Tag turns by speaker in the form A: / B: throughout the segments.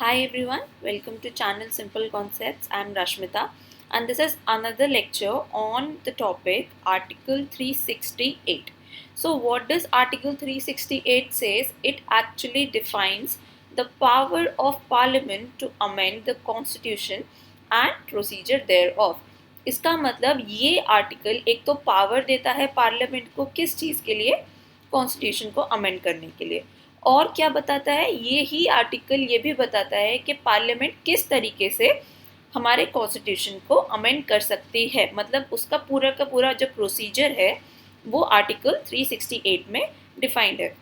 A: Hi everyone, welcome to channel Simple Concepts. I am Rashmita and this is another lecture on the topic Article 368. So what does Article 368 says? It actually defines the power of Parliament to amend the Constitution and procedure thereof. इसका मतलब ये article एक तो power देता है parliament को किस चीज़ के लिए, कॉन्स्टिट्यूशन को अमेंड करने के लिए। और क्या बताता है ये ही आर्टिकल, ये भी बताता है कि पार्लियामेंट किस तरीके से हमारे कॉन्स्टिट्यूशन को अमेंड कर सकती है, मतलब उसका पूरा का पूरा जो प्रोसीजर है वो आर्टिकल 368 में डिफाइंड है।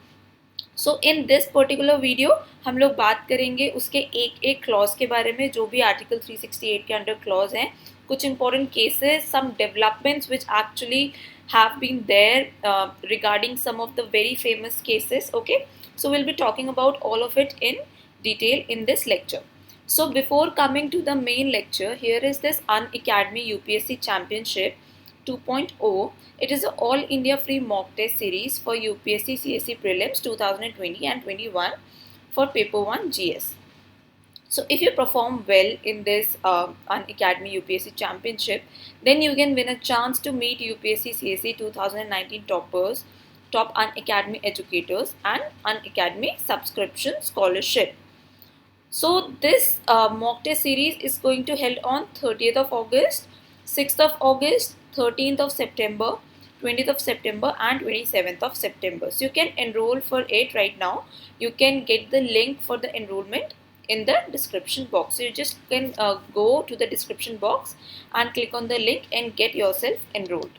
A: सो इन दिस पर्टिकुलर वीडियो हम लोग बात करेंगे उसके एक एक क्लॉज के बारे में, जो भी आर्टिकल 368 के अंडर क्लॉज हैं, कुछ important cases, some developments which actually have been there regarding some of the very famous cases. Okay, so we'll be talking about all of it in detail in this lecture. So before coming to the main lecture, here is this Unacademy UPSC Championship 2.0. It is an all India free mock test series for UPSC CSE prelims 2020 and 21 for paper 1 GS. So if you perform well in this Unacademy UPSC Championship, then you can win a chance to meet UPSC CSE 2019 toppers, top Unacademy educators and Unacademy subscription scholarship. So this mock test series is going to held on 30th of August, 6th of August, 13th of September, 20th of September and 27th of September. So you can enroll for it right now. You can get the link for the enrollment in the description box. So you just can go to the description box and click on the link and get yourself enrolled.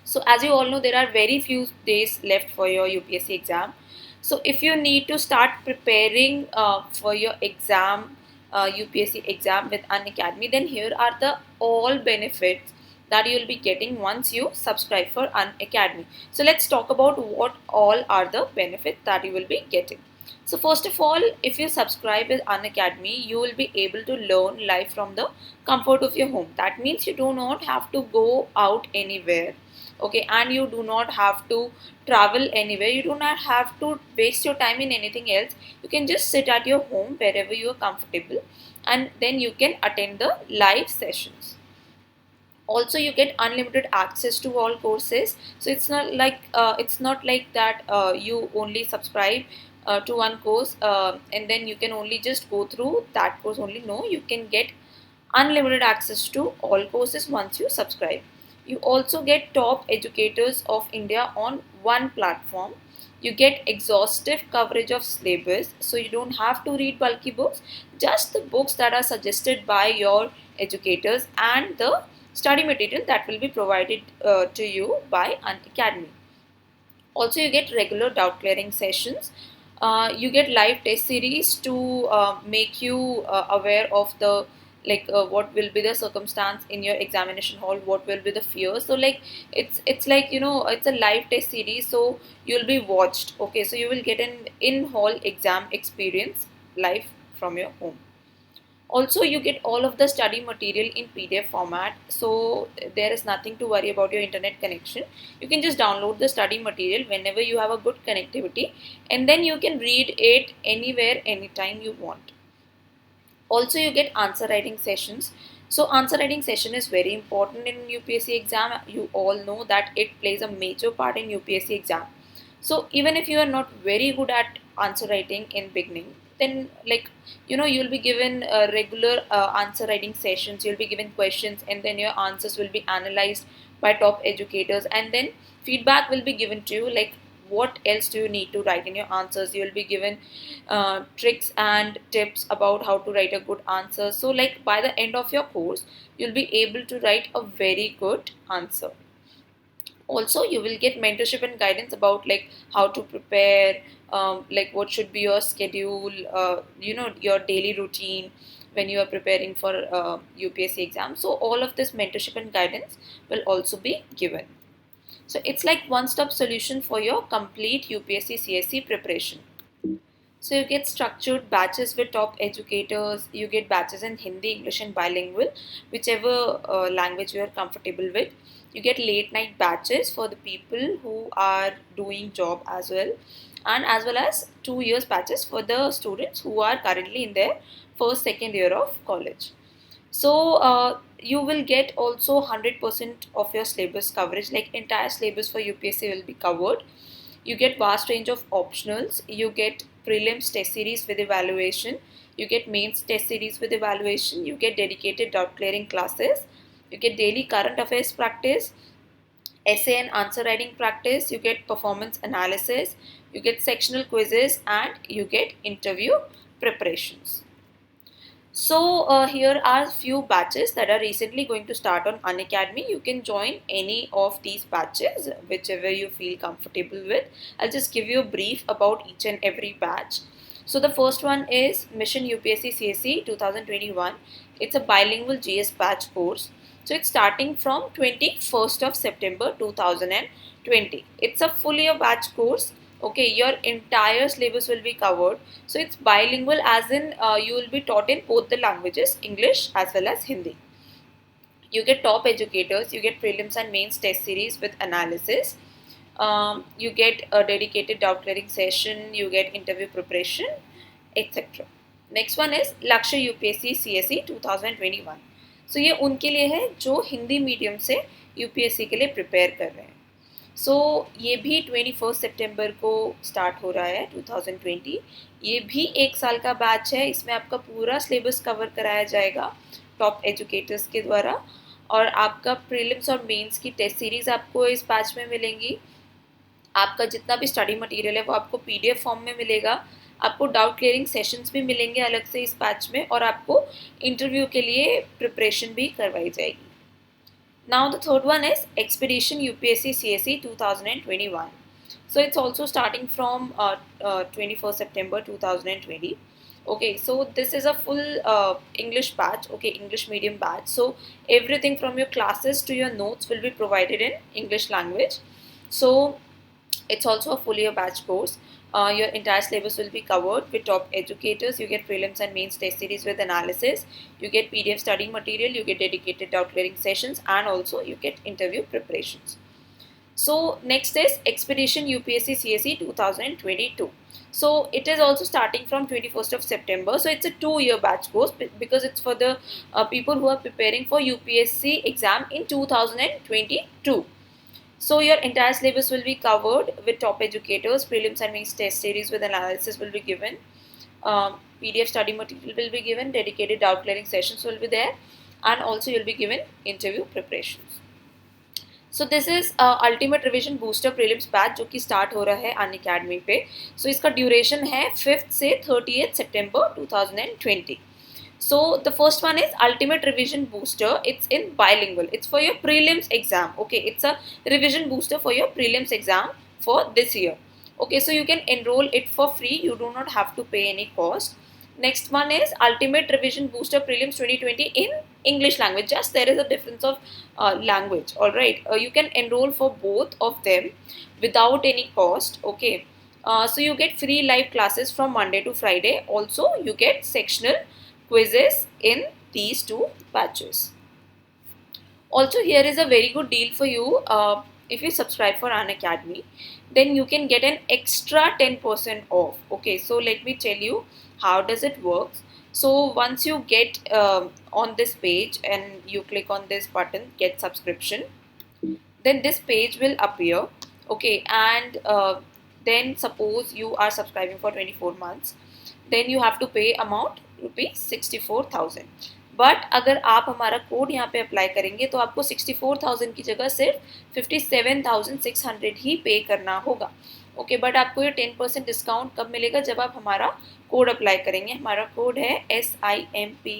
A: So as you all know, there are very few days left for your UPSC exam. So if you need to start preparing for your exam, UPSC exam with Unacademy, then here are the all benefits that you will be getting once you subscribe for Unacademy. So let's talk about what all are the benefits that you will be getting. So first of all, if you subscribe with Unacademy, you will be able to learn live from the comfort of your home. That means you do not have to go out anywhere. Okay, and you do not have to travel anywhere. You do not have to waste your time in anything else. You can just sit at your home wherever you are comfortable, and then you can attend the live sessions. Also you get unlimited access to all courses. So it's not like that you only subscribe to one course and then you can only just go through that course only. No, you can get unlimited access to all courses once you subscribe. You also get top educators of India on one platform. You get exhaustive coverage of syllabus, so you don't have to read bulky books, just the books that are suggested by your educators and the study material that will be provided to you by Unacademy. Also, you get regular doubt clearing sessions. You get live test series to make you aware of the what will be the circumstance in your examination hall, what will be the fear. So like it's like, you know, it's a live test series, so you'll be watched. Okay, so you will get an in hall exam experience live from your home. Also you get all of the study material in PDF format, so there is nothing to worry about your internet connection. You can just download the study material whenever you have a good connectivity, and then you can read it anywhere anytime you want. Also you get answer writing sessions. So answer writing session is very important in UPSC exam. You all know that it plays a major part in UPSC exam. So even if you are not very good at answer writing in beginning, then like, you know, you'll be given regular answer writing sessions. You'll be given questions and then your answers will be analyzed by top educators, and then feedback will be given to you, like what else do you need to write in your answers. You will be given tricks and tips about how to write a good answer. So like by the end of your course, you'll be able to write a very good answer. Also you will get mentorship and guidance about like how to prepare, like what should be your schedule, you know, your daily routine when you are preparing for UPSC exam. So all of this mentorship and guidance will also be given. So it's like one-stop solution for your complete UPSC CSE preparation. So you get structured batches with top educators. You get batches in Hindi, English and bilingual, whichever language you are comfortable with. You get late night batches for the people who are doing job as well. and as well as 2 years batches for the students who are currently in their first second year of college. So you will get also 100% of your syllabus coverage, like entire syllabus for UPSC will be covered. You get vast range of optionals, you get prelims test series with evaluation, you get mains test series with evaluation, you get dedicated doubt clearing classes, you get daily current affairs practice, essay and answer writing practice, you get performance analysis, you get sectional quizzes, and you get interview preparations. So here are few batches that are recently going to start on Unacademy. You can join any of these batches, whichever you feel comfortable with. I'll just give you a brief about each and every batch. So the first one is Mission UPSC CSE 2021. It's a bilingual GS batch course. So it's starting from 21st of September 2020. It's a full year batch course. Okay, your entire syllabus will be covered. So it's bilingual, as in you will be taught in both the languages, English as well as Hindi. You get top educators, you get prelims and mains test series with analysis. You get a dedicated doubt clearing session, you get interview preparation, etc. Next one is Lakshya UPSC CSE 2021. So ये उनके लिए है जो Hindi medium से UPSC के लिए prepare कर रहे हैं. सो ये भी 21 सितंबर को स्टार्ट हो रहा है 2020. ये भी 1 साल का बैच है. इसमें आपका पूरा सिलेबस कवर कराया जाएगा टॉप एजुकेटर्स के द्वारा, और आपका प्रीलिम्स और मेंस की टेस्ट सीरीज आपको इस बैच में मिलेंगी. आपका जितना भी स्टडी मटेरियल है वो आपको PDF फॉर्म में मिलेगा. आपको डाउट क्लियरिंग सेशंस भी मिलेंगे अलग से इस बैच में, और आपको इंटरव्यू के लिए प्रिपरेशन भी करवाई जाएगी. Now the third one is Expedition UPSC CSE 2021. So it's also starting from 21st September 2020. Okay, so this is a full English batch, okay, English medium batch. So everything from your classes to your notes will be provided in English language. So it's also a full year batch course. Your entire syllabus will be covered with top educators. You get prelims and mains test series with analysis. You get PDF study material. You get dedicated doubt clearing sessions, and also you get interview preparations. So next is Expedition UPSC CSE 2022. So it is also starting from 21st of September. So it's a 2-year batch course because it's for the people who are preparing for UPSC exam in 2022. So your entire syllabus will be covered with top educators, prelims and mains test series with analysis will be given, PDF study material will be given, dedicated doubt clearing sessions will be there, and also you will be given interview preparations. So this is Ultimate Revision Booster Prelims Batch जो कि start हो रहा है Unacademy पे. So इसका duration है 5th से 30th September 2020. So the first one is Ultimate Revision Booster. It's in bilingual. It's for your prelims exam. Okay, it's a revision booster for your prelims exam for this year. Okay, so you can enroll it for free. You do not have to pay any cost. Next one is Ultimate Revision Booster Prelims 2020 in English language. Just there is a difference of language. All right, you can enroll for both of them without any cost. Okay, so you get free live classes from Monday to Friday. Also, you get sectional quizzes in these 2 batches. Also, here is a very good deal for you. If you subscribe for Unacademy, then you can get an extra 10% off. Okay, so let me tell you how does it work. So once you get on this page and you click on this button, get subscription, then this page will appear. Okay, and then suppose you are subscribing for 24 months, then you have to pay amount ₹64,000. But अगर आप हमारा code यहाँ पे apply करेंगे तो आपको 64,000 की जगह सिर्फ 57,600 ही पे करना होगा. ओके, बट आपको ये 10% डिस्काउंट कब मिलेगा? जब आप हमारा कोड अप्लाई करेंगे. हमारा कोड है SIMPLEYT.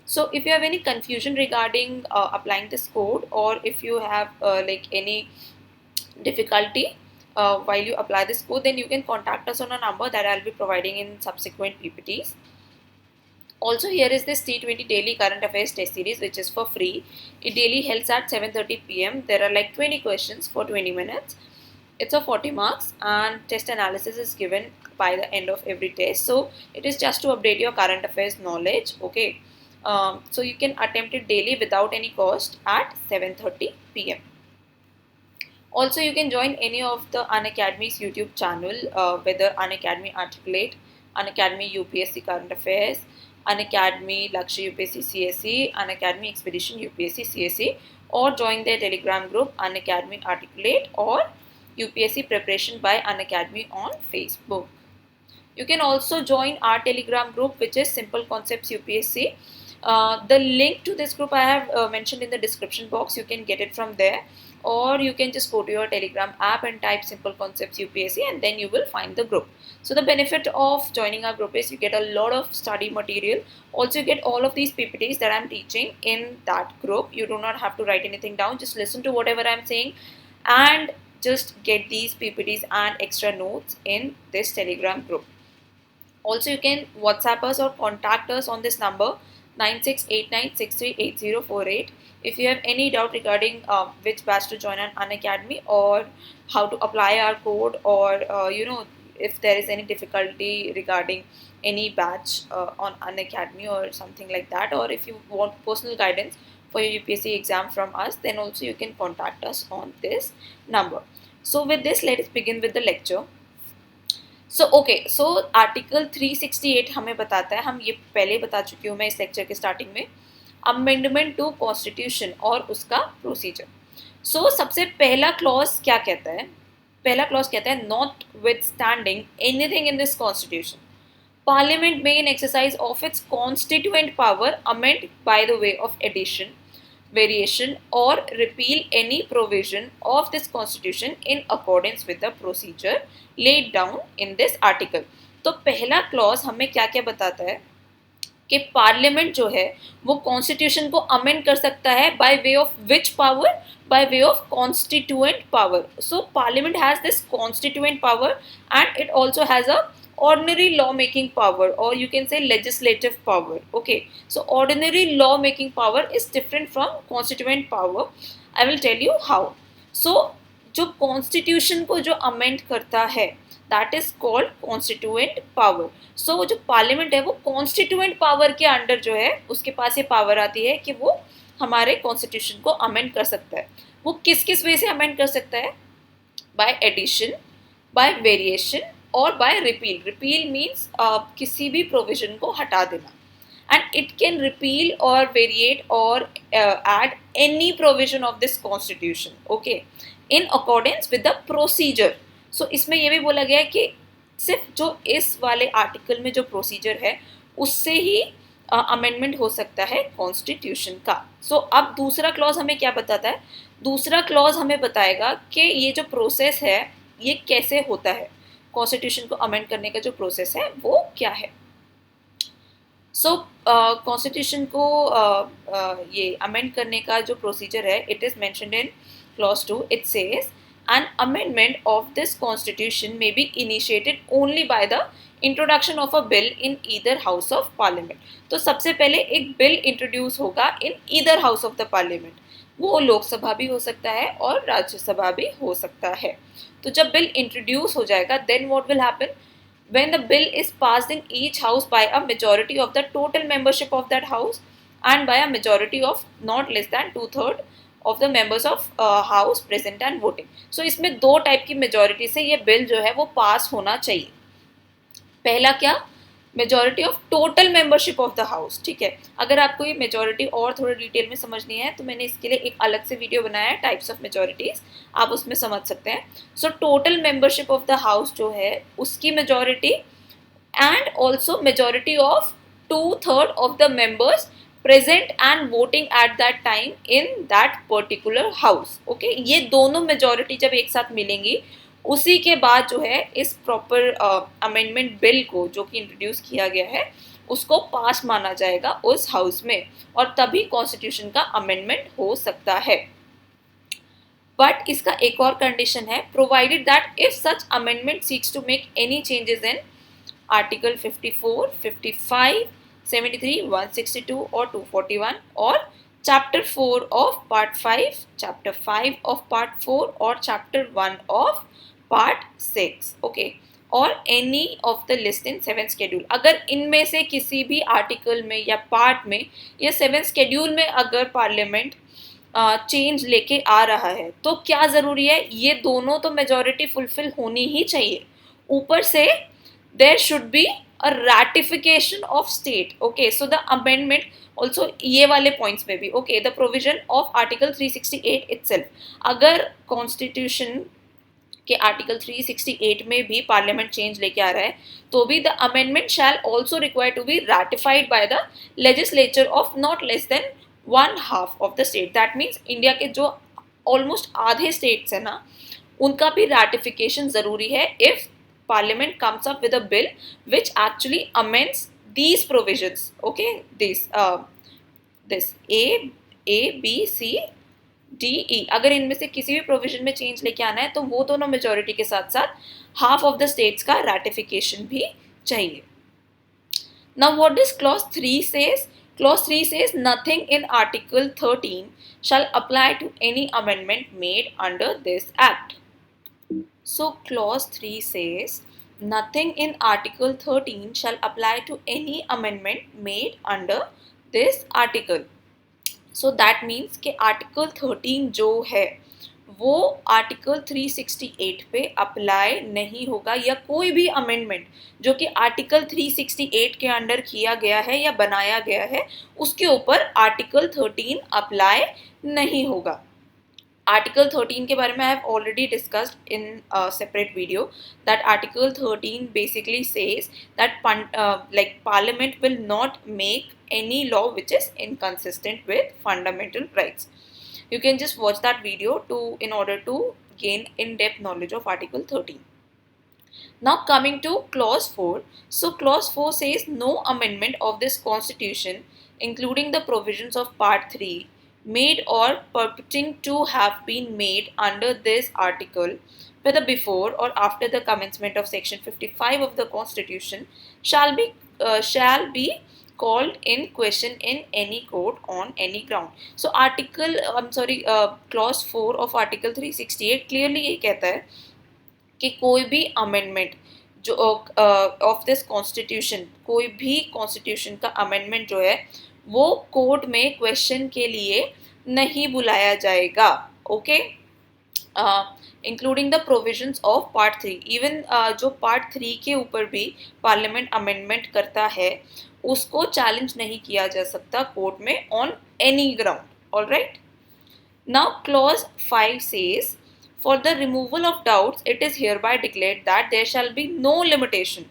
A: So if you have any confusion regarding applying this code, or if you have like any difficulty while you apply this code, then you can contact us on a number that I'll be providing in subsequent PPTs. Also, here is this T20 Daily Current Affairs Test Series, which is for free. It daily holds at 7:30 p.m. There are like 20 questions for 20 minutes. It's a 40 marks, and test analysis is given by the end of every test. So it is just to update your current affairs knowledge. Okay, so you can attempt it daily without any cost at 7:30 p.m. Also, you can join any of the Unacademy's YouTube channel, whether Unacademy Articulate, Unacademy UPSC Current Affairs, Unacademy Lakshya UPSC CSE, Unacademy Expedition UPSC CSE, or join their Telegram group Unacademy Articulate or UPSC Preparation by Unacademy on Facebook. You can also join our Telegram group, which is Simple Concepts UPSC. The link to this group I have mentioned in the description box. You can get it from there, or you can just go to your Telegram app and type Simple Concepts UPSC, and then you will find the group. So the benefit of joining our group is you get a lot of study material. Also, you get all of these PPTs that I'm teaching in that group. You do not have to write anything down. Just listen to whatever I'm saying and just get these PPTs and extra notes in this Telegram group. Also, you can WhatsApp us or contact us on this number 9689638048 if you have any doubt regarding which batch to join on Unacademy, or how to apply our code, or if there is any difficulty regarding any batch on Unacademy or something like that, or if you want personal guidance for your UPSC exam from us, then also you can contact us on this number. So with this, let us begin with the lecture. So article 368 हमें बताता है, हम ये पहले बता चुकी हूँ मैं इस लेक्चर के स्टार्टिंग में, अमेंडमेंट टू कॉन्स्टिट्यूशन और उसका प्रोसीजर. सो सबसे पहला क्लॉज क्या कहता है? पहला क्लॉज कहता है notwithstanding anything in this constitution, parliament may in exercise of its constituent power amend by the way of addition, variation or repeal any provision of this constitution in accordance with the procedure laid down in this article. तो पहला clause हमें क्या क्या बताता है कि parliament जो है वो कॉन्स्टिट्यूशन को अमेंड कर सकता है by way of which power, bye way of constituent power. So parliament has this constituent power and it also has a ordinary law making power, or you can say legislative power. Okay, so ordinary law making power is different from constituent power. I will tell you how. So जो constitution को जो amend करता है that is called constituent power. So जो parliament है वो constituent power के under जो है उसके पास ये power आती है कि वो हमारे constitution को amend कर सकता है. वो किस किस वे से amend कर सकता है? By addition, by variation और बाय रिपील. रिपील मीन्स किसी भी प्रोविजन को हटा देना, एंड इट कैन रिपील और वेरिएट और add any provision of this constitution, okay, in accordance with the procedure. So इसमें यह भी बोला गया है कि सिर्फ जो इस वाले आर्टिकल में जो प्रोसीजर है उससे ही अमेंडमेंट हो सकता है कॉन्स्टिट्यूशन का. सो अब दूसरा क्लॉज हमें क्या बताता है? दूसरा क्लॉज हमें बताएगा कि ये जो प्रोसेस है ये कैसे होता है, कॉन्स्टिट्यूशन को अमेंड करने का जो प्रोसेस है वो क्या है. सो कॉन्स्टिट्यूशन को ये अमेंड करने का जो प्रोसीजर है, it is mentioned in clause 2. It says an amendment of this constitution may be initiated only by the introduction of a bill in either house of parliament. तो सबसे पहले एक बिल इंट्रोड्यूस होगा in either house of the parliament. वो लोकसभा भी हो सकता है और राज्यसभा भी हो सकता है. तो जब बिल इंट्रोड्यूस हो जाएगा, then what will happen? When the bill is passed in each house by a majority of the total membership of that house and by a majority of not less than 2/3 of the members of house present and voting. So इसमें दो type की majority से ये bill जो है वो पास होना चाहिए. पहला क्या? Majority of total membership of the house. ठीक है, अगर आपको ये मेजॉरिटी और थोड़ा डिटेल में समझनी है तो मैंने इसके लिए एक अलग से वीडियो बनाया है, टाइप्स ऑफ मेजॉरिटीज, आप उसमें समझ सकते हैं. So total membership of the house जो है उसकी majority, and also majority of 2/3 of the members present and voting at that time in that particular house. Okay, ये दोनों मेजॉरिटी जब एक साथ मिलेंगी उसी के बाद जो है इस प्रॉपर अमेंडमेंट बिल को जो कि इंट्रोड्यूस किया गया है उसको पास माना जाएगा उस हाउस में, और तभी कॉन्स्टिट्यूशन का अमेंडमेंट हो सकता है. बट इसका एक और कंडीशन है, provided that if such amendment seeks to make any changes in article 54, 55, 73, 162 और 241 और chapter 4 of part 5, chapter 5 of part 4 और चैप्टर 1 ऑफ पार्ट 6. ओके, और any of the list in 7 schedule. अगर इनमें से किसी भी आर्टिकल में या पार्ट में या 7 शेड्यूल में अगर पार्लियामेंट चेंज लेके आ रहा है, तो क्या ज़रूरी है, ये दोनों तो मेजॉरिटी फुलफिल होनी ही चाहिए. ऊपर से there should be a ratification of state. Okay, so the amendment also ये वाले पॉइंट्स में भी. Okay, the provision of article 368 itself, अगर कॉन्स्टिट्यूशन कि आर्टिकल 368 में भी पार्लियामेंट चेंज लेके आ रहा है, तो भी the amendment shall also require to be ratified by the legislature of not less than 1/2 of the state. That means India के जो ऑलमोस्ट आधे स्टेट्स है ना, उनका भी रैटिफिकेशन जरूरी है if parliament comes up with a bill which actually amends these provisions. Okay, this A B C D E, अगर इनमें से किसी भी प्रोविजन में चेंज लेके आना है तो वो दोनों मेजोरिटी के साथ साथ हाफ ऑफ द स्टेट्स का रैटिफिकेशन भी चाहिए. Now what does clause 3 says? Clause 3 says nothing in article 13 shall apply to any amendment made under this act. So clause 3 says nothing in article 13 shall apply to any amendment made under this article. So that means कि article 13 जो है वो article 368 पे apply नहीं होगा, या कोई भी अमेंडमेंट जो कि आर्टिकल 368 के अंडर किया गया है या बनाया गया है उसके ऊपर आर्टिकल 13 अप्लाई नहीं होगा. आर्टिकल 13 के बारे में I have already discussed in separate video that article 13 basically says that like parliament will not make any law which is inconsistent with fundamental rights. You can just watch that video in order to gain in-depth knowledge of article 13. Now coming to clause 4. So clause 4 says no amendment of this constitution including the provisions of part 3 made or purporting to have been made under this article, whether before or after the commencement of section 55 of the constitution, shall be called in question in any court on any ground. So clause 4 of article 368 clearly ये कहता है कि कोई भी amendment जो of this constitution, कोई भी constitution का अमेंडमेंट जो है वो कोर्ट में क्वेश्चन के लिए नहीं बुलाया जाएगा. Okay, including the provisions of part 3. Even जो पार्ट 3 के ऊपर भी पार्लियामेंट अमेंडमेंट करता है उसको चैलेंज नहीं किया जा सकता कोर्ट में on any ground. Alright, now clause 5 says for the removal of doubts it is hereby declared that there shall be no limitation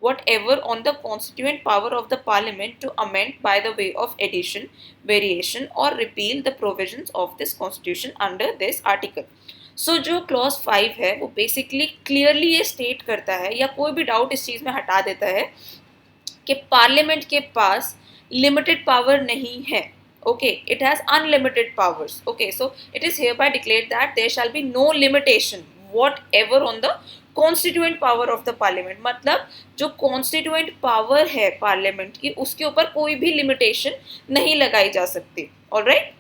A: whatever on the constituent power of the parliament to amend by the way of addition, variation or repeal the provisions of this constitution under this article. So जो clause 5 है वो basically clearly ये state करता है या कोई भी doubt इस चीज़ में हटा देता है कि पार्लियामेंट के पास लिमिटेड पावर नहीं है. Okay, it has unlimited powers. Okay, so it is hereby declared that there shall be no limitation whatever on the constituent power of the parliament. मतलब जो कॉन्स्टिट्यूएंट पावर है पार्लियामेंट की उसके ऊपर कोई भी लिमिटेशन नहीं लगाई जा सकती. ऑलराइट,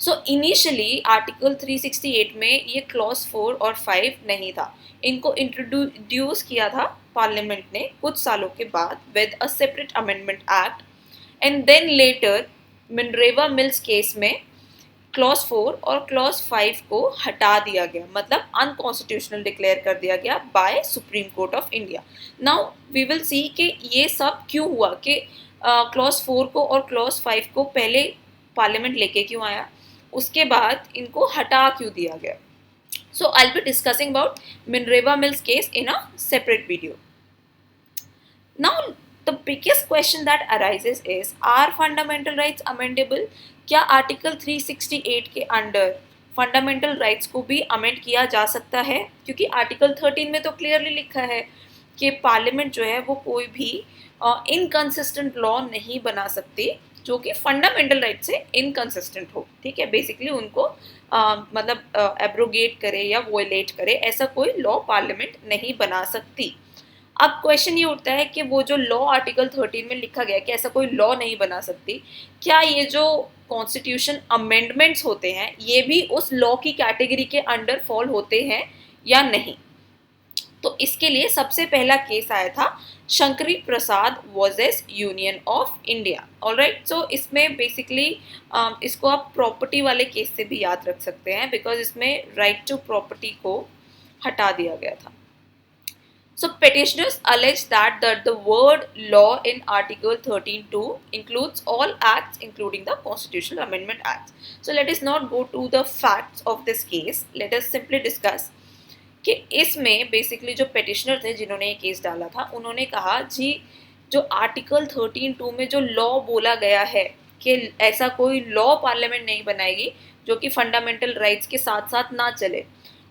A: सो इनिशियली आर्टिकल 368 में ये क्लॉज 4 और 5 नहीं था. इनको इंट्रोड्यूस किया था पार्लियामेंट ने कुछ सालों के बाद with a separate amendment act, and then later Minerva Mills case में क्लॉज 4 और क्लॉज 5 को हटा दिया गया, मतलब अनकॉन्स्टिट्यूशनल डिक्लेयर कर दिया गया by Supreme Court of India. Now we will see कि ये सब क्यों हुआ, कि क्लॉज 4 को और क्लॉज 5 को पहले पार्लियामेंट लेके क्यों आया, उसके बाद इनको हटा क्यों दिया गया. So I will be discussing about Minerva Mills case in a separate video. Now the biggest question that arises is, are fundamental rights amendable? क्या आर्टिकल 368 के अंडर फंडामेंटल राइट्स को भी अमेंड किया जा सकता है? क्योंकि आर्टिकल 13 में तो क्लियरली लिखा है कि पार्लियामेंट जो है वो कोई भी इनकंसिस्टेंट लॉ नहीं बना सकती जो कि फंडामेंटल राइट से इनकंसिस्टेंट हो. ठीक है, बेसिकली उनको मतलब एब्रोगेट करे या वोलेट करे, ऐसा कोई लॉ पार्लियामेंट नहीं बना सकती. अब क्वेश्चन ये उठता है कि वो जो लॉ आर्टिकल 13 में लिखा गया कि ऐसा कोई लॉ नहीं बना सकती, क्या ये जो कॉन्स्टिट्यूशन अमेंडमेंट्स होते हैं ये भी उस लॉ की कैटेगरी के अंडर फॉल होते हैं या नहीं. तो इसके लिए सबसे पहला केस आया था Shankari Prasad versus union of India. Alright, so इसमें बेसिकली इसको आप प्रॉपर्टी वाले केस से भी याद रख सकते हैं, बिकॉज इसमें राइट टू प्रॉपर्टी को हटा दिया गया था। So petitioners allege that the word law in Article 13(2) includes all acts including the Constitutional Amendment Acts. So let us not go to the facts of this case. Let us simply discuss कि इसमें basically जो petitioner थे जिन्होंने ये case डाला था, उन्होंने कहा जी जो आर्टिकल 13(2) में जो लॉ बोला गया है कि ऐसा कोई लॉ पार्लियामेंट नहीं बनाएगी जो कि फंडामेंटल राइट्स के साथ साथ ना चले,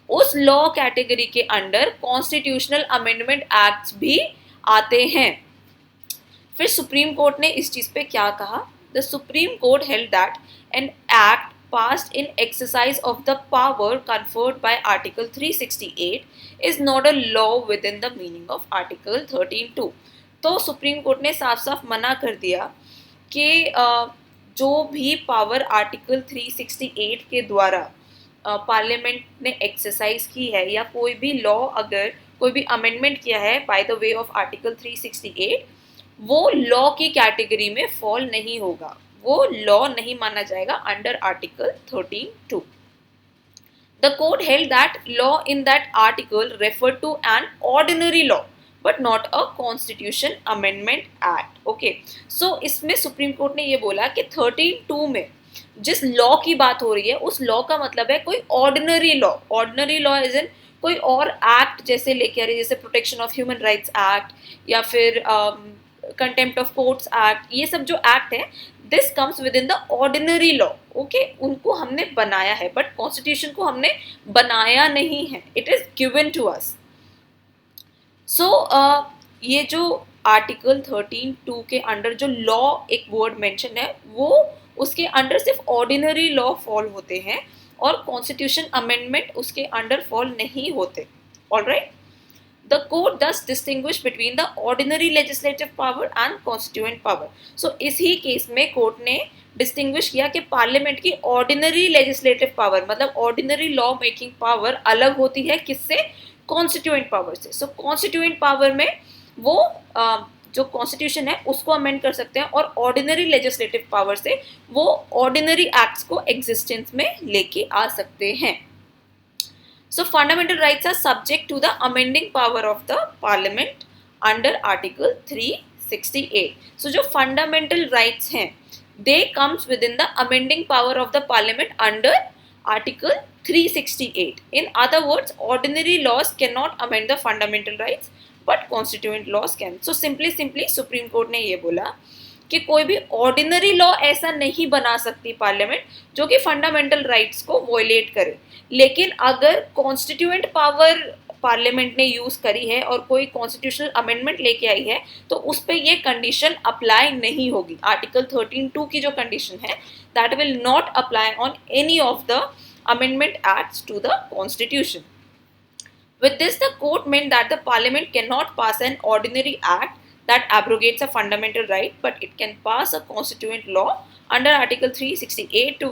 A: उस लॉ कैटेगरी के अंडर कॉन्स्टिट्यूशनल अमेंडमेंट एक्ट्स भी आते हैं। फिर सुप्रीम कोर्ट ने इस चीज पे क्या कहा? The supreme court held that an act passed in exercise of the power conferred by Article 368 is not a law within the meaning of Article 13(2). तो सुप्रीम कोर्ट ने साफ साफ मना कर दिया कि जो भी पावर आर्टिकल 368 के द्वारा पार्लियामेंट ने एक्सरसाइज की है या कोई भी लॉ अगर कोई भी अमेंडमेंट किया है bye the way of article 368, वो लॉ की कैटेगरी में फॉल नहीं होगा, वो लॉ नहीं माना जाएगा under article 13(2). The court held that law in that article referred to an ordinary law but not a constitution amendment act. Okay, so इसमें सुप्रीम कोर्ट ने ये बोला कि 13(2) में जिस लॉ की बात हो रही है उस लॉ का मतलब है कोई ordinary law. Ordinary law is in कोई और एक्ट जैसे लेके आ रही है, जैसे protection of human rights act या फिर कंटेम्प्ट ऑफ कोर्ट्स एक्ट, ये सब जो एक्ट है this comes with in the ordinary law. Okay, उनको हमने बनाया है बट कॉन्स्टिट्यूशन को हमने बनाया नहीं है, it is given to us. So ये जो आर्टिकल 13(2) के अंडर जो लॉ एक वर्ड मेंशन है वो उसके अंडर सिर्फ ऑर्डिनरी लॉ फॉल होते हैं और कॉन्स्टिट्यूशन अमेंडमेंट उसके अंडर फॉल नहीं होते। Alright, the court thus distinguish between the ordinary legislative power and constituent power. So इसी केस में कोर्ट ने डिस्टिंग्विश किया कि पार्लियामेंट की ऑर्डिनरी लेजिस्लेटिव पावर मतलब ऑर्डिनरी लॉ मेकिंग पावर अलग होती है किससे? कॉन्स्टिट्यूएंट पावर से। सो कॉन्स्टिट्यूएंट पावर में वो जो कॉन्स्टिट्यूशन है उसको अमेंड कर सकते हैं और ऑर्डिनरी लेजिस्लेटिव पावर से वो ऑर्डिनरी एक्ट्स को एग्जिस्टेंस में लेके आ सकते हैं। So fundamental rights are subject to the amending power of the parliament under article 368. So जो fundamental rights हैं they comes within the amending power of the parliament under article 368. In other words, ordinary laws cannot amend the fundamental rights but constituent laws can. So simply supreme court ने ये बोला कि कोई भी ordinary law ऐसा नहीं बना सकती पार्लियामेंट जो कि फंडामेंटल राइट्स को वॉयलेट करे, लेकिन अगर कॉन्स्टिट्यूएंट पावर पार्लियामेंट ने यूज करी है और कोई कॉन्स्टिट्यूशनल अमेंडमेंट लेके आई है तो उस पर ये कंडीशन अप्लाई नहीं होगी। आर्टिकल 13(2) की जो कंडीशन है that will not apply on any of the amendment acts to the constitution. With this, the court meant that the parliament cannot pass an ordinary act that abrogates a fundamental right, but it can pass a constituent law under Article 368 to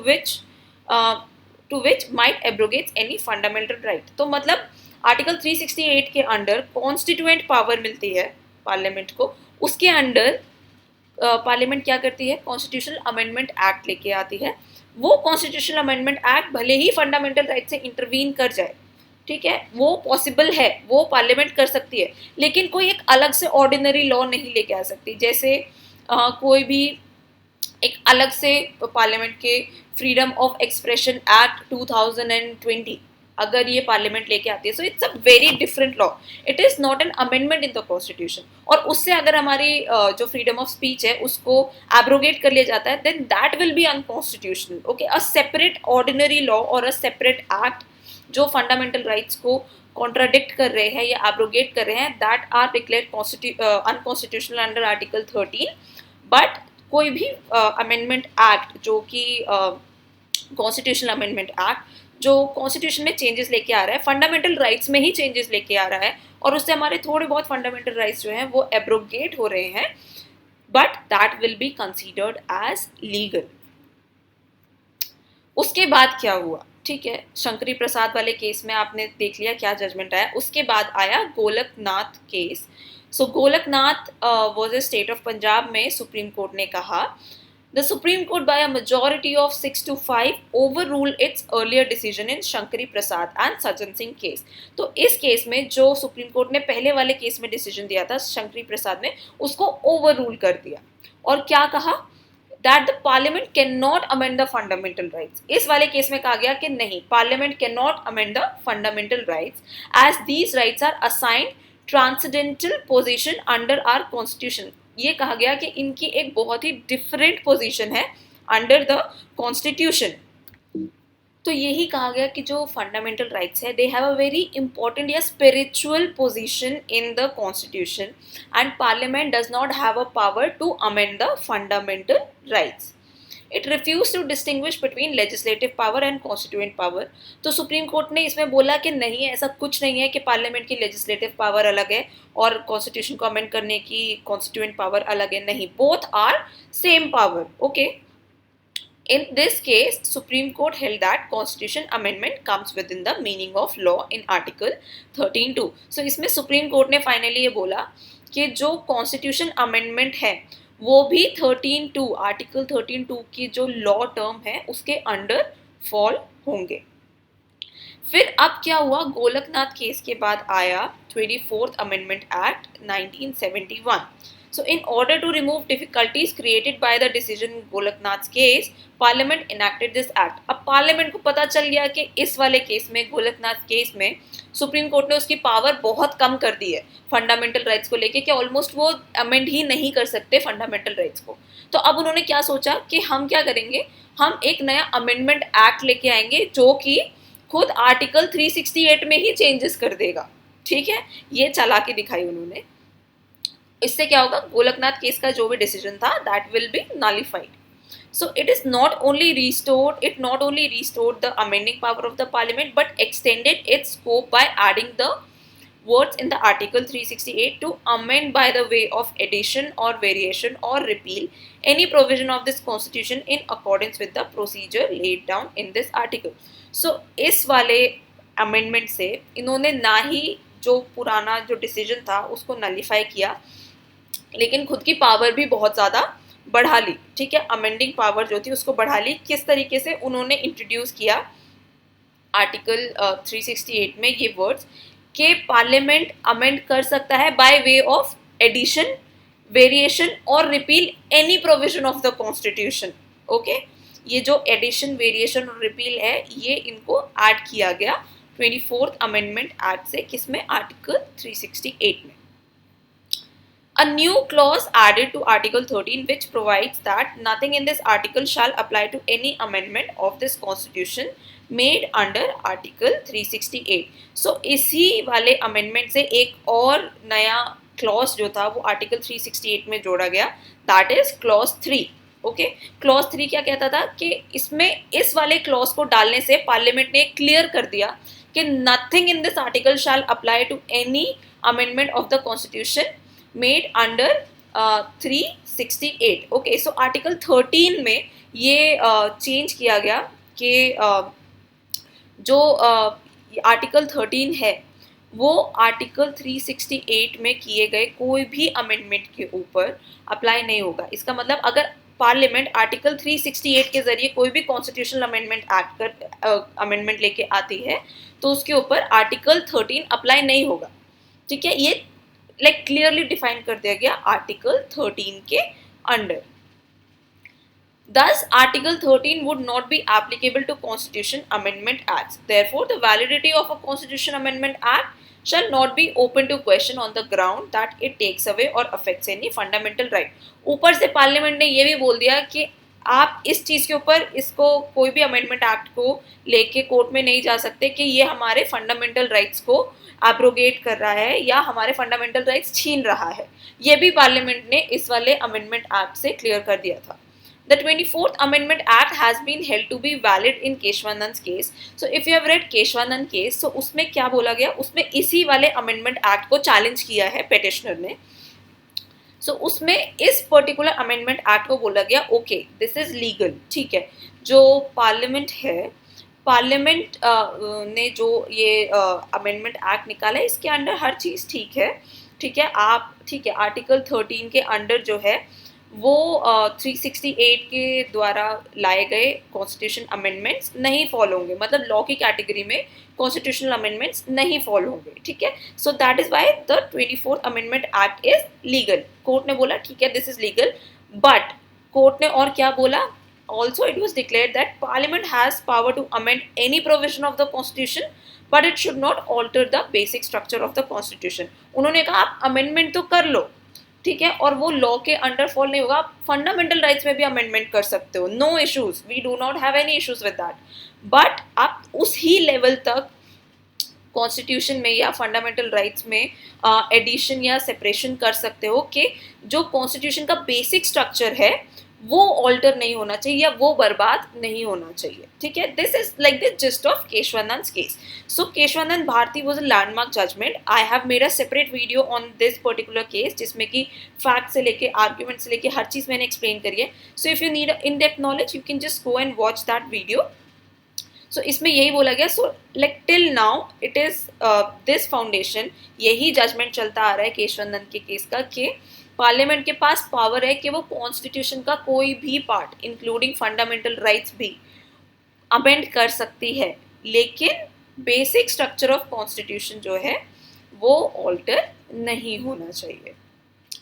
A: which might abrogate any fundamental right. तो मतलब article 368 के under constituent power मिलती है parliament को, उसके under parliament क्या करती है? कॉन्स्टिट्यूशनल अमेंडमेंट एक्ट लेके आती है। वो कॉन्स्टिट्यूशनल अमेंडमेंट एक्ट भले ही फंडामेंटल राइट से इंटरवीन कर जाए, ठीक है, वो पॉसिबल है, वो पार्लियामेंट कर सकती है, लेकिन कोई एक अलग से ऑर्डिनरी लॉ नहीं लेके आ सकती। जैसे कोई भी एक अलग से पार्लियामेंट के फ्रीडम ऑफ एक्सप्रेशन एक्ट 2020 अगर ये पार्लियामेंट लेके आती है, so it's a very different law, it is not an amendment in the constitution. और उससे अगर हमारी जो फ्रीडम ऑफ स्पीच है उसको एब्रोगेट कर लिया जाता है then that will be unconstitutional. Okay, a separate ordinary law और अ सेपरेट एक्ट जो फंडामेंटल राइट्स को कॉन्ट्राडिक्ट कर रहे हैं या एब्रोगेट कर रहे हैं that are declared unconstitutional under article 13। But कोई भी अमेंडमेंट एक्ट जो कि कॉन्स्टिट्यूशनल अमेंडमेंट एक्ट जो कॉन्स्टिट्यूशन में चेंजेस लेके आ रहा है, फंडामेंटल राइट्स में ही चेंजेस लेके आ रहा है और उससे हमारे थोड़े बहुत फंडामेंटल राइट्स जो हैं वो एब्रोगेट हो रहे हैं, but that will be considered as legal. उसके बाद क्या हुआ? ठीक है, शंकरी प्रसाद वाले केस में आपने देख लिया क्या जजमेंट आया। उसके बाद आया Golaknath case. So Golaknath was a state of Punjab में सुप्रीम कोर्ट ने कहा the supreme court by a majority of 6-5 overruled it's earlier decision in Shankari Prasad and Sajjan Singh case. तो इस केस में जो सुप्रीम कोर्ट ने पहले वाले केस में डिसीजन दिया था शंकरी प्रसाद ने, उसको ओवररूल कर दिया और क्या कहा that the parliament cannot amend the fundamental rights। इस वाले केस में कहा गया कि नहीं, parliament cannot amend the fundamental rights as these rights are assigned transcendental position under our constitution। ये कहा गया कि इनकी एक बहुत ही डिफरेंट पोजीशन है अंडर द कॉन्स्टिट्यूशन। तो यही कहा गया कि जो फंडामेंटल राइट्स है they have a very important या spiritual position in the constitution and parliament does not have a power to amend the fundamental rights. It refuse to distinguish between legislative power and constituent power. तो supreme court ने इसमें बोला कि नहीं, ऐसा कुछ नहीं है कि पार्लियामेंट की लेजिस्लेटिव पावर अलग है और कॉन्स्टिट्यूशन को अमेंड करने की कॉन्स्टिट्यूएंट पावर अलग है। नहीं, both are same power. Okay, in this case Supreme Court held that constitution amendment comes within the meaning of law in article 13(2)। so इसमें सुप्रीम कोर्ट ने फाइनली ये बोला कि जो कॉन्स्टिट्यूशन अमेंडमेंट है वो भी 13(2) आर्टिकल 13(2) की जो लॉ टर्म है उसके अंडर फॉल होंगे। फिर अब क्या हुआ, गोलकनाथ केस के बाद आया 24th amendment act 1971। So in order to remove difficulties created by the decision in Golaknath's case, Parliament enacted this act। अब पार्लियामेंट को पता चल गया कि इस वाले केस में, गोलकनाथ केस में, सुप्रीम कोर्ट ने उसकी पावर बहुत कम कर दी है फंडामेंटल राइट्स को लेके कि ऑलमोस्ट वो अमेंड ही नहीं कर सकते फंडामेंटल राइट्स को। तो अब उन्होंने क्या सोचा कि हम क्या करेंगे, हम एक नया अमेंडमेंट एक्ट लेके आएंगे जो कि खुद आर्टिकल 368 में ही चेंजेस कर देगा। ठीक है, ये चालाकी दिखाई उन्होंने। इससे क्या होगा, गोलकनाथ केस का जो भी डिसीजन था that will B nullified. So it is not only restored the amending power of the parliament but extended its scope by adding the words in the article 368 to amend by the way of addition or variation or repeal any provision of this constitution in accordance with the procedure laid down in this article। So इस वाले amendment से इन्होंने ना ही जो पुराना जो decision था उसको नलिफाई किया, लेकिन खुद की पावर भी बहुत ज़्यादा बढ़ा ली। ठीक है, अमेंडिंग पावर जो थी उसको बढ़ा ली। किस तरीके से उन्होंने इंट्रोड्यूस किया आर्टिकल 368 में ये वर्ड्स कि पार्लियामेंट अमेंड कर सकता है by way of addition, variation और repeal any provision of the constitution. Okay, ये जो एडिशन, वेरिएशन और रिपील है ये इनको ऐड किया गया 24th अमेंडमेंट एक्ट से। किसमें, आर्टिकल 368 में। A new clause added to Article 13 which provides that nothing in this article shall apply to any amendment of this constitution made under Article 368। So इसी वाले amendment से एक और नया clause जो था वो Article 368 में जोड़ा गया, that is clause 3। Okay, clause 3 क्या कहता था कि इसमें इस वाले clause को डालने से पार्लियामेंट ने क्लियर कर दिया कि nothing in this article shall apply to any amendment of the constitution made under 368। Okay, so article 13 में ये चेंज किया गया कि जो आर्टिकल 13 है वो आर्टिकल 368 में किए गए कोई भी अमेंडमेंट के ऊपर अप्लाई नहीं होगा। इसका मतलब अगर पार्लियामेंट आर्टिकल 368 के जरिए कोई भी कॉन्स्टिट्यूशनल अमेंडमेंट एक्ट कर अमेंडमेंट लेके आती है तो उसके ऊपर आर्टिकल 13 अप्लाई नहीं होगा। ठीक है, ये क्लियरली डिफाइन कर दिया गया आर्टिकल 13 के under. Thus, Article 13 would not be applicable to Constitution Amendment Acts. Therefore, the validity of a Constitution Amendment Act shall not be open to question on the ground that it takes away or affects any fundamental right। ऊपर से parliament ने ये भी बोल दिया कि आप इस चीज़ के ऊपर इसको कोई भी अमेंडमेंट एक्ट को लेके कोर्ट में नहीं जा सकते कि ये हमारे फंडामेंटल राइट्स को एब्रोगेट कर रहा है या हमारे फंडामेंटल राइट्स छीन रहा है। ये भी पार्लियामेंट ने इस वाले अमेंडमेंट एक्ट से क्लियर कर दिया था। The 24th Amendment Act has been held to be valid in Kesavananda case. So if you have read Kesavananda case, so उसमें क्या बोला गया, उसमें इसी वाले अमेंडमेंट एक्ट को चैलेंज किया है पेटिशनर ने। So उसमें इस पर्टिकुलर अमेंडमेंट एक्ट को बोला गया ओके दिस इज लीगल। ठीक है, जो पार्लियामेंट है पार्लियामेंट ने जो ये अमेंडमेंट एक्ट निकाला है, इसके अंडर हर चीज़ ठीक है, ठीक है। आप ठीक है, आर्टिकल 13 के अंडर जो है वो 368 के द्वारा लाए गए कॉन्स्टिट्यूशन अमेंडमेंट्स नहीं फॉलो होंगे, मतलब लॉ की कैटेगरी में कॉन्स्टिट्यूशनल अमेंडमेंट्स नहीं फॉलो होंगे, ठीक है। So that is why the 24th amendment act is legal. Court ने बोला ठीक है, this is legal, but court ने और क्या बोला, also it was declared that parliament has power to amend any provision of the constitution but it should not alter the basic structure of the constitution। उन्होंने कहा आप amendment तो कर लो, ठीक है, और वो लॉ के अंडर फॉल नहीं होगा, आप फंडामेंटल राइट्स में भी अमेंडमेंट कर सकते हो, no issues, we do not have any issues with that, but आप उस ही लेवल तक कॉन्स्टिट्यूशन में या फंडामेंटल राइट्स में एडिशन या सेपरेशन कर सकते हो कि जो कॉन्स्टिट्यूशन का बेसिक स्ट्रक्चर है वो ऑल्टर नहीं होना चाहिए या वो बर्बाद नहीं होना चाहिए, ठीक है। This is like the gist of Kesavananda case. So Kesavananda Bharati was a landmark judgement. I have made a separate video on this particular case जिसमें कि फैक्ट से लेके आर्ग्यूमेंट से लेके हर चीज़ मैंने एक्सप्लेन करी है। So if you need in depth knowledge you can just go and watch that video. So इसमें यही बोला गया, so like till now it is this foundation, यही जजमेंट चलता आ रहा है केशवानंद के केस का कि पार्लियामेंट के पास पावर है कि वो कॉन्स्टिट्यूशन का कोई भी पार्ट इंक्लूडिंग फंडामेंटल राइट्स भी अमेंड कर सकती है, लेकिन बेसिक स्ट्रक्चर ऑफ कॉन्स्टिट्यूशन जो है वो ऑल्टर नहीं होना चाहिए।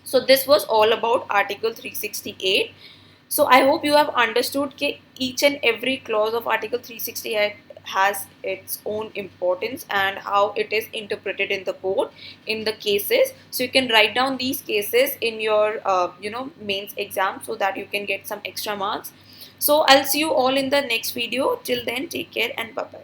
A: So this was all about article 368। So I hope you have understood that each and every clause of Article 368 has its own importance and how it is interpreted in the court in the cases. So you can write down these cases in your mains exam so that you can get some extra marks. So I'll see you all in the next video. Till then, take care and bye bye.